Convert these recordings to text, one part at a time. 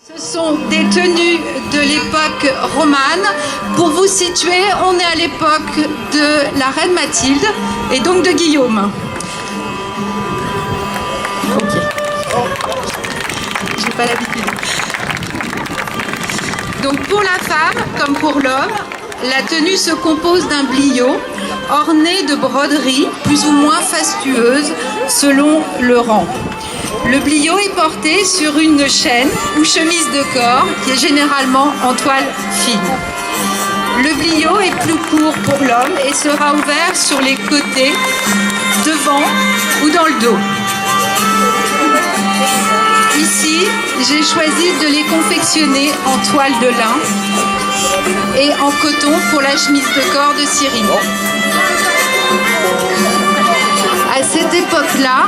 Ce sont des tenues de l'époque romane. Pour vous situer, on est à l'époque de la reine Mathilde et donc de Guillaume. Ok. J'ai pas l'habitude. Donc pour la femme, comme pour l'homme, la tenue se compose d'un bliot orné de broderies plus ou moins fastueuses selon le rang. Le bliot est porté sur une chaîne ou chemise de corps qui est généralement en toile fine. Le bliot est plus court pour l'homme et sera ouvert sur les côtés, devant ou dans le dos. Ici, j'ai choisi de les confectionner en toile de lin et en coton pour la chemise de corps de Cyril. À cette époque-là,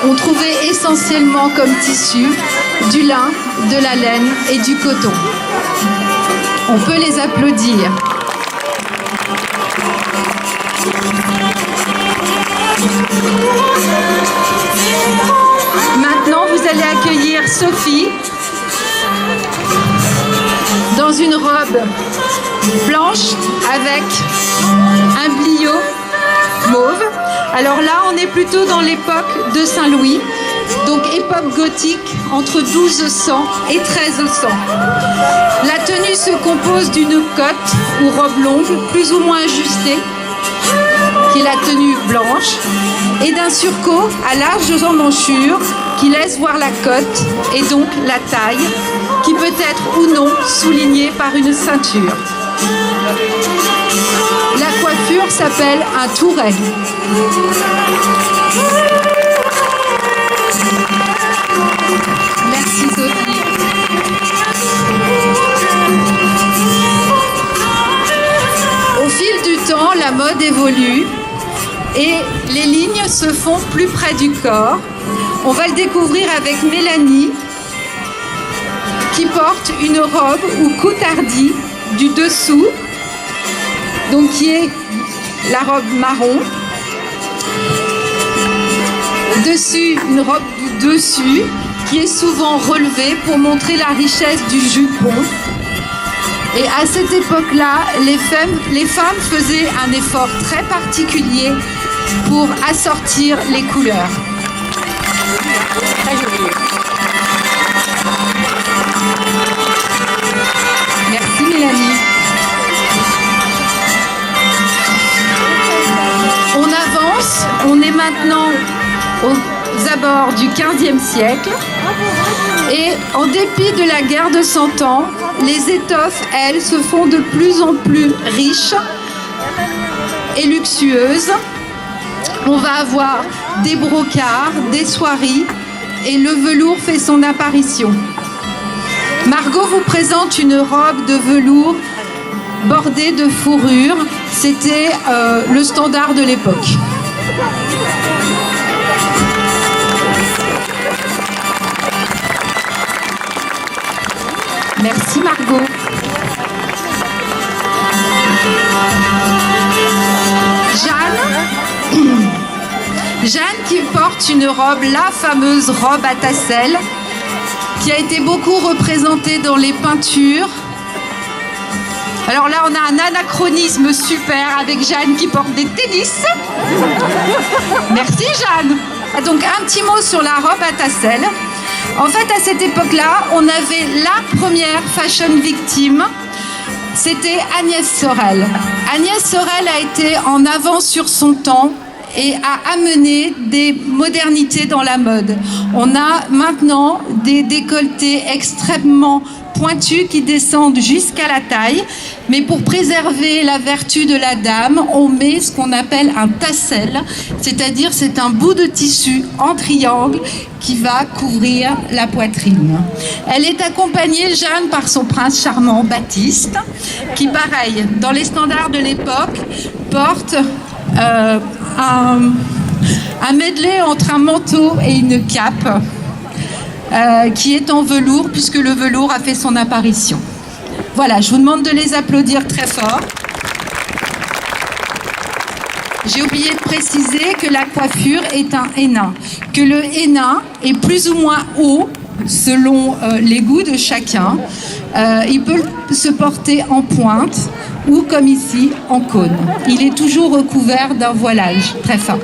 on trouvait essentiellement comme tissu du lin, de la laine et du coton. On peut les applaudir. Maintenant, vous allez accueillir Sophie dans une robe blanche avec un bliot mauve. Alors là, on est plutôt dans l'époque de Saint-Louis, donc époque gothique entre 1200 et 1300. La tenue se compose d'une cotte ou robe longue, plus ou moins ajustée, qui est la tenue blanche, et d'un surcot à larges emmanchures qui laisse voir la cotte et donc la taille, qui peut être ou non soulignée par une ceinture. La coiffure s'appelle un touret. Merci Sophie. Au fil du temps, la mode évolue et les lignes se font plus près du corps. On va le découvrir avec Mélanie, qui porte une robe ou coutardie du dessous, donc qui est la robe marron. Dessus, une robe du dessus qui est souvent relevée pour montrer la richesse du jupon. Et à cette époque-là, les femmes faisaient un effort très particulier pour assortir les couleurs. Très joli. Merci Mélanie. On avance, on est maintenant aux abords du XVe siècle et en dépit de la guerre de 100 ans, les étoffes, elles, se font de plus en plus riches et luxueuses. On va avoir des brocarts, des soieries et le velours fait son apparition. Margot vous présente une robe de velours bordée de fourrure. C'était le standard de l'époque. Merci Margot. Jeanne qui porte une robe, la fameuse robe à tasselles, qui a été beaucoup représentée dans les peintures. Alors là, on a un anachronisme super avec Jeanne qui porte des tennis. Merci Jeanne. Donc un petit mot sur la robe à tasselles. En fait, à cette époque-là, on avait la première fashion victime. C'était Agnès Sorel. Agnès Sorel a été en avance sur son temps et a amené des modernités dans la mode. On a maintenant des décolletés extrêmement pointus qui descendent jusqu'à la taille, mais pour préserver la vertu de la dame, on met ce qu'on appelle un tassel, c'est-à-dire c'est un bout de tissu en triangle qui va couvrir la poitrine. Elle est accompagnée, Jeanne, par son prince charmant Baptiste, qui, pareil, dans les standards de l'époque, porte un medley entre un manteau et une cape, qui est en velours, puisque le velours a fait son apparition. Voilà, je vous demande de les applaudir très fort. J'ai oublié de préciser que la coiffure est un hennin, que le hennin est plus ou moins haut selon les goûts de chacun. Il peut se porter en pointe ou, comme ici, en cône. Il est toujours recouvert d'un voilage très fin.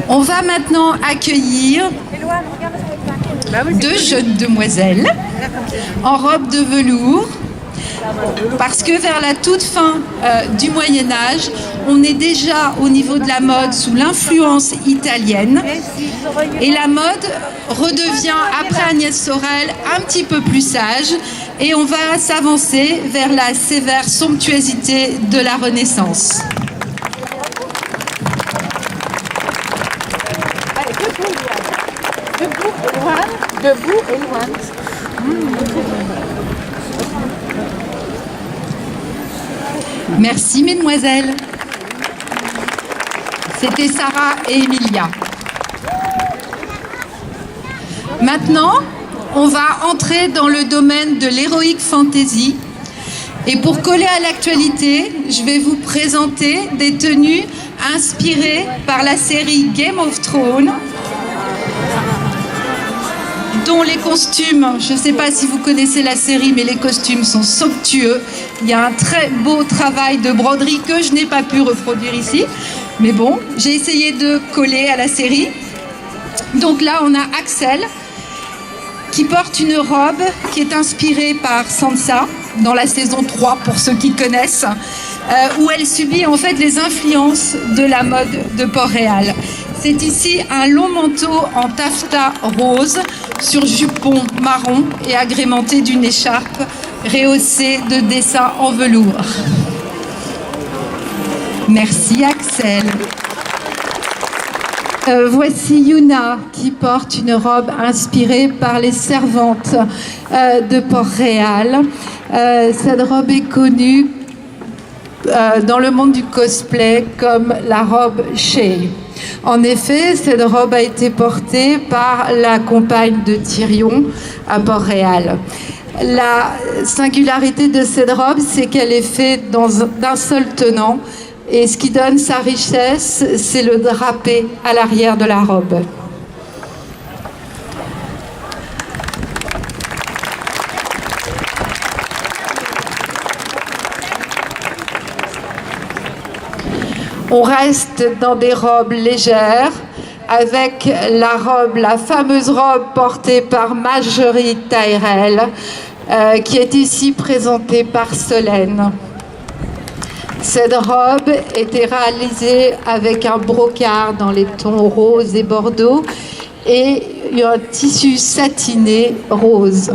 On va maintenant accueillir deux jeunes demoiselles en robe de velours, parce que vers la toute fin du Moyen-Âge, on est déjà au niveau de la mode sous l'influence italienne, et la mode redevient, après Agnès Sorel, un petit peu plus sage, et on va s'avancer vers la sévère somptuosité de la Renaissance. Debout et loin. Merci mesdemoiselles. C'était Sarah et Emilia. Maintenant, on va entrer dans le domaine de l'heroic fantasy. Et pour coller à l'actualité, je vais vous présenter des tenues inspirées par la série Game of Thrones, dont les costumes, je ne sais pas si vous connaissez la série, mais les costumes sont somptueux. Il y a un très beau travail de broderie que je n'ai pas pu reproduire ici. Mais bon, j'ai essayé de coller à la série. Donc là, on a Axel, qui porte une robe qui est inspirée par Sansa, dans la saison 3, pour ceux qui connaissent, où elle subit en fait les influences de la mode de Port-Réal. C'est ici un long manteau en taffetas rose sur jupon marron et agrémenté d'une écharpe rehaussée de dessins en velours. Merci Axel. Voici Yuna qui porte une robe inspirée par les servantes de Port-Réal. Cette robe est connue dans le monde du cosplay comme la robe Shea. En effet, cette robe a été portée par la compagne de Tyrion à Port-Réal. La singularité de cette robe, c'est qu'elle est faite d'un seul tenant, et ce qui donne sa richesse, c'est le drapé à l'arrière de la robe. On reste dans des robes légères, avec la fameuse robe portée par Marjorie Tyrell, qui est ici présentée par Solène. Cette robe était réalisée avec un brocart dans les tons rose et bordeaux et un tissu satiné rose.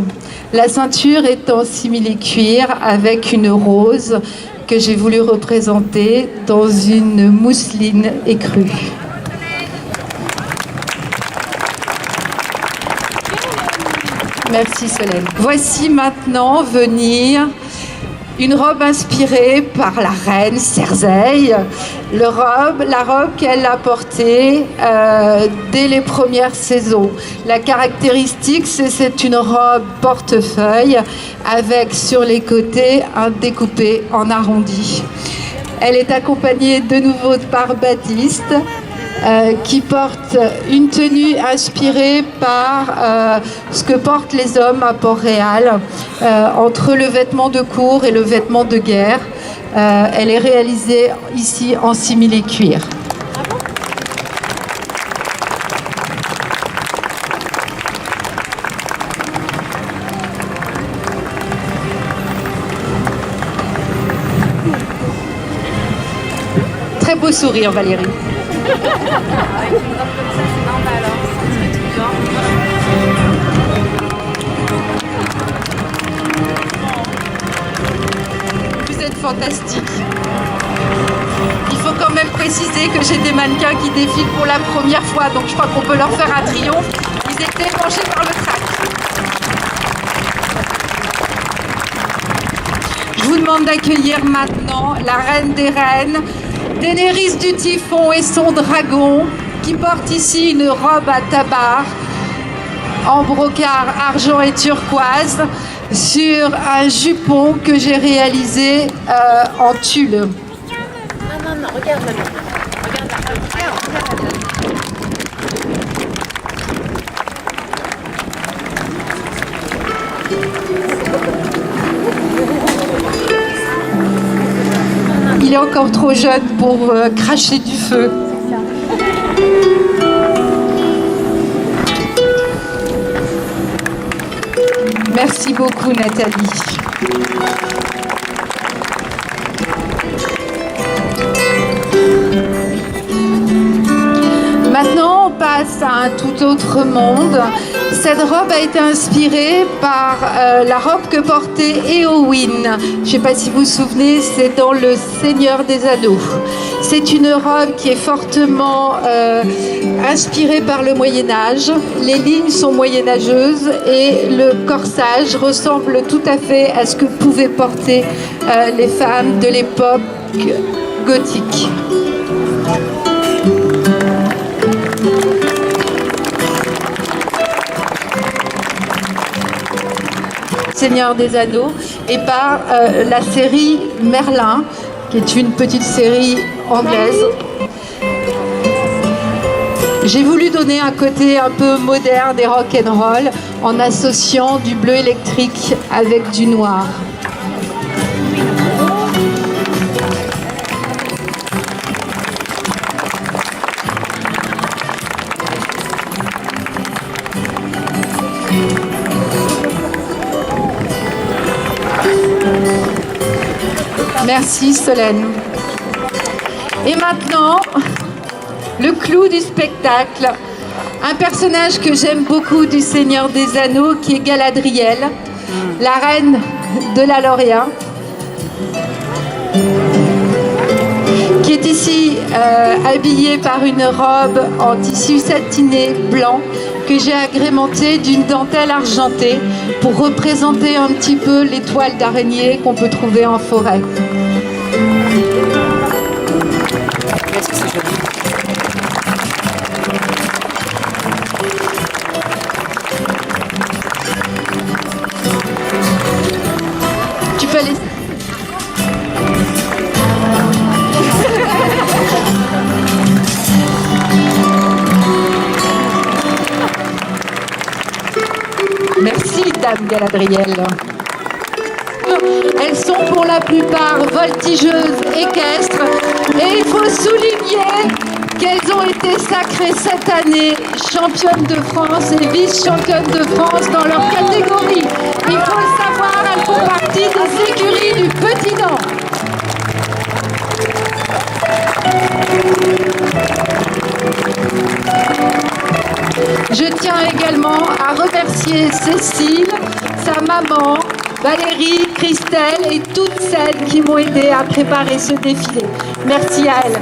La ceinture est en simili-cuir avec une rose que j'ai voulu représenter dans une mousseline écrue. Merci Solène. Voici maintenant venir une robe inspirée par la reine Cersei, la robe qu'elle a portée dès les premières saisons. La caractéristique, c'est une robe portefeuille avec sur les côtés un découpé en arrondi. Elle est accompagnée de nouveau par Baptiste, qui porte une tenue inspirée par ce que portent les hommes à Port-Réal, entre le vêtement de cour et le vêtement de guerre. Elle est réalisée ici en simili-cuir. Très beau sourire, Valérie. Vous êtes fantastique. Il faut quand même préciser que j'ai des mannequins qui défilent pour la première fois, donc je crois qu'on peut leur faire un triomphe. Ils étaient penchés par le trac. Je vous demande d'accueillir maintenant la reine des reines, Daenerys du Typhon et son dragon, qui porte ici une robe à tabar en brocart argent et turquoise sur un jupon que j'ai réalisé en tulle. Non, non, regarde la maman. Regarde la maman. Regarde la maman. Il est encore trop jeune pour cracher du feu. Merci beaucoup, Nathalie. Maintenant, on passe à un tout autre monde. Cette robe a été inspirée par la robe que portait Éowyn. Je ne sais pas si vous vous souvenez, c'est dans Le Seigneur des Anneaux. C'est une robe qui est fortement inspirée par le Moyen-Âge. Les lignes sont moyenâgeuses et le corsage ressemble tout à fait à ce que pouvaient porter les femmes de l'époque gothique. Seigneur des Anneaux et par la série Merlin, qui est une petite série anglaise. J'ai voulu donner un côté un peu moderne et rock'n'roll en associant du bleu électrique avec du noir. Merci Solène. Et maintenant, le clou du spectacle. Un personnage que j'aime beaucoup du Seigneur des Anneaux, qui est Galadriel, la reine de la Lorien, qui est ici habillée par une robe en tissu satiné blanc que j'ai agrémentée d'une dentelle argentée pour représenter un petit peu les toiles d'araignée qu'on peut trouver en forêt. Qu'est-ce que c'est joli. Tu peux aller. Merci, Dame Galadriel. Elles sont pour la plupart voltigeuses, équestres, et il faut souligner qu'elles ont été sacrées cette année championnes de France et vice-championnes de France dans leur catégorie. Il faut le savoir, elles font partie des écuries du Petit Dent. Je tiens également à remercier Cécile, sa maman, Valérie, Christelle et toutes celles qui m'ont aidé à préparer ce défilé. Merci à elles.